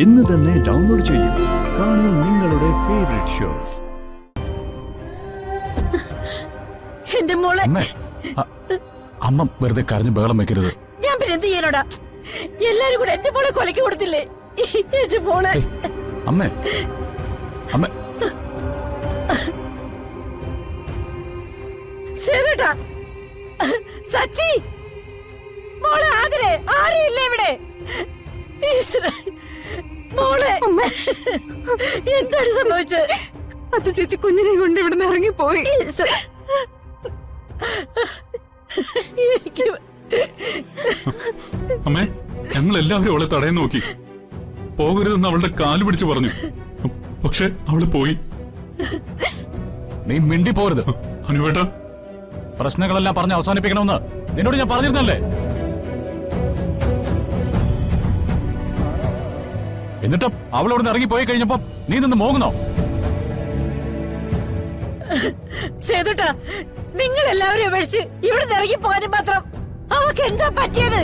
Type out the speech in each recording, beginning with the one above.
ഇന്ന് തന്നെ ഡൗൺലോഡ് ചെയ്യൂ. കാണൂ നിങ്ങളുടെ ഫേവറേറ്റ് ഷോസ്. എന്റെ മോളെ അമ്മ വെറുതെ കരഞ്ഞു ബഹളം വെക്കരുത്. ഞാൻ പിന്നെ എന്ത് ചെയ്യാനോടാ? എല്ലാരും കൂടെ എന്റെ മോളെ കൊലക്ക് കൊടുത്തില്ലേ? എന്റെ മോളെ അമ്മേ അമ്മ സേതുട്ടാ, സച്ചി, മോളെ ആതിരെ, ആരും ഇല്ല ഇവിടെ. മോളെ എന്താണ് സംഭവിച്ചത്? അച്ഛ ചേച്ചി കുഞ്ഞിനെ കൊണ്ട് ഇവിടുന്ന് ഇറങ്ങിപ്പോയി. അമ്മേ, ഞങ്ങൾ എല്ലാവരും അവളെ തടയാൻ നോക്കി. പോകരുതെന്ന് അവളുടെ കാല് പിടിച്ചു പറഞ്ഞു. പക്ഷെ അവള് പോയി. നീ മിണ്ടി പോരുത്. അനുവേട്ടാ, പ്രശ്നങ്ങളെല്ലാം പറഞ്ഞ് അവസാനിപ്പിക്കണമെന്ന് നിന്നോട് ഞാൻ പറഞ്ഞിരുന്നല്ലേ? എന്നിട്ടും അവൾ ഇവിടെ നിന്ന് ഇറങ്ങിപ്പോയി കഴിഞ്ഞപ്പോ നീ നിന്ന് മോങ്ങുന്നോ? സേതുട്ടാ, നിങ്ങൾ എല്ലാവരും അപേക്ഷിച്ച് ഇവിടെ ഇറങ്ങി പോകാനും മാത്രം അവക്ക് എന്താ പറ്റിയത്?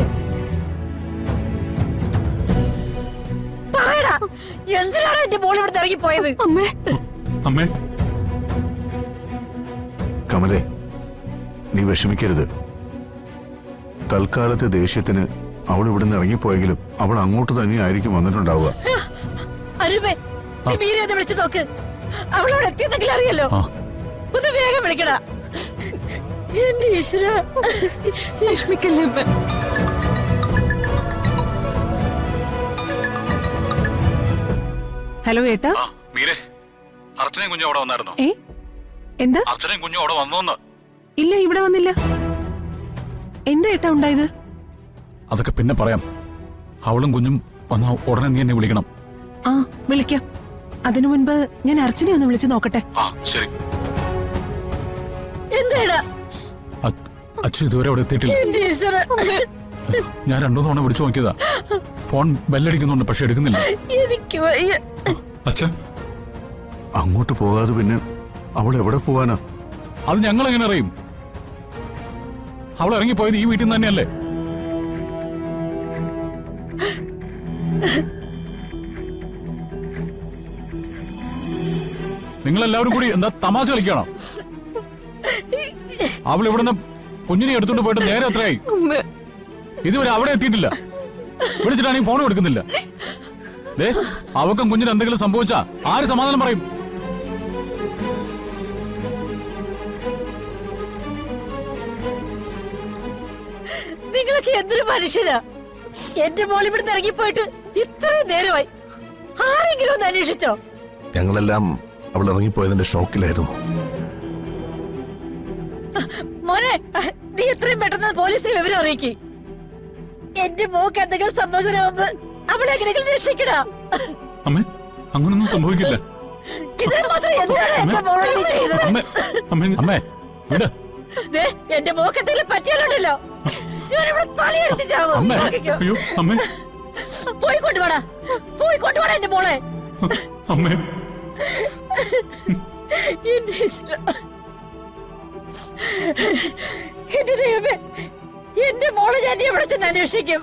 പറയടാ, എന്തിനാണ് എന്റെ മോൾ ഇവിടെ ഇറങ്ങി പോയത്? അമ്മേ അമ്മേ, കമലേ, നീ വിഷമിക്കരുത്. തൽക്കാലത്തെ ദേഷ്യത്തിന് അവൾ ഇവിടുന്ന് ഇറങ്ങിപ്പോയെങ്കിലും അവൾ അങ്ങോട്ട് തന്നെയായിരിക്കും വന്നിട്ടുണ്ടാവുക. അരുമേ, നീ മീരെ ഒന്ന് വിളിച്ചു നോക്ക്. അവളോട് എത്തിയെന്നെങ്കിലും അറിയല്ലോ. ഒന്ന് വേഗം വിളിക്കടാ. എന്റെ ഈശ്വര, ലക്ഷ്മിക്കല്ലേ അമ്മ. ഹലോ ഏട്ടാ. മീരെ, അർച്ചനയും കുഞ്ഞും അവിടെ വന്നായിരുന്നോ? എന്താ? അർച്ചനയും കുഞ്ഞും അവിടെ വന്നോന്ന്? ഇല്ല, ഇവിടെ വന്നില്ല. എന്താ ഏട്ടാ ഉണ്ടായത്? അതൊക്കെ പിന്നെ പറയാം. അവളും കുഞ്ഞും വന്ന ഉടനെ നീ എന്നെ വിളിക്കണം. ആ, വിളിക്കാം. അതിനു മുൻപ് ഞാൻ അർച്ചനെ ഒന്ന് വിളിച്ചു നോക്കട്ടെ. ആ ശരി. എന്താടാ? അച്ഛൻ ഇതുവരെ അവിടെ എത്തിയിട്ടില്ല. എന്റെ ഈശ്വര, ഞാൻ രണ്ടു തവണ വിളിച്ചു നോക്കിയതാ. ഫോൺ ബെല്ലടിക്കുന്നുണ്ട്, പക്ഷെ എടുക്കുന്നില്ല. എനിക്ക് വയ്യ. അച്ഛൻ അങ്ങോട്ട് പോകാതെ പിന്നെ അവൾ എവിടെ പോവാനാ? അത് ഞങ്ങൾ എങ്ങനെ അറിയും? അവൾ ഇറങ്ങിപ്പോയത് ഈ വീട്ടിൽ നിന്ന് തന്നെയല്ലേ? നിങ്ങളെല്ലാവരും കൂടി എന്താ തമാശ കളിക്കണം? അവൾ ഇവിടുന്ന് കുഞ്ഞിനെ എടുത്തോണ്ട് പോയിട്ട് നേരെ എത്രയായി? ഇതുവരെ അവിടെ എത്തിയിട്ടില്ല. വിളിച്ചിട്ടാണെങ്കിൽ ഫോൺ എടുക്കുന്നില്ല. അവക്കും കുഞ്ഞിന് എന്തെങ്കിലും സംഭവിച്ചാ ആര് സമാധാനം പറയും? നിങ്ങളൊക്കെ എന്തൊരു മനുഷ്യരാ! എന്റെ മോൾ ഇവിടുന്ന് ഇറങ്ങിപ്പോയിട്ട് ഇത്രയും നേരമായി. ആരെങ്കിലും ഒന്ന് അന്വേഷിച്ചോ? ഞങ്ങളെല്ലാം അവൾ ഇറങ്ങിപ്പോയതിന്റെ ഷോക്കിലായിരുന്നു. മോനെ, നീ എത്രയും പെട്ടെന്ന് പോലീസിന് വിവരം അറിയിക്ക്. എന്റെ മോക്ക് എന്തെങ്കിലും സംഭവിച്ചതിന് മുമ്പ് അവളെ എങ്ങനെയെങ്കിലും രക്ഷിക്കടാ. അമ്മേ, അങ്ങനൊന്നും സംഭവിക്കില്ല. ഇതിന് മാത്രം എന്താണ് എന്റെ മോളോട് നീ ചെയ്തത്? അമ്മേ വിട്. എന്റെ മോക്ക് എന്തെങ്കിലും പറ്റിയാലുണ്ടല്ലോ, ഞാനിവിടെ തലയടിച്ച് ചാവും. നോക്കിക്കോ. അയ്യോ അമ്മേ, പോയി കൊണ്ടുപോടാ, പോയി കൊണ്ടുപോടാ എന്റെ മോളെ. അമ്മേ, എന്റെ ഈശ്വരാ, എന്റെ ദൈവമേ, എന്റെ മോളെ ഞാൻ എവിടെ ചെന്ന് അന്വേഷിക്കും?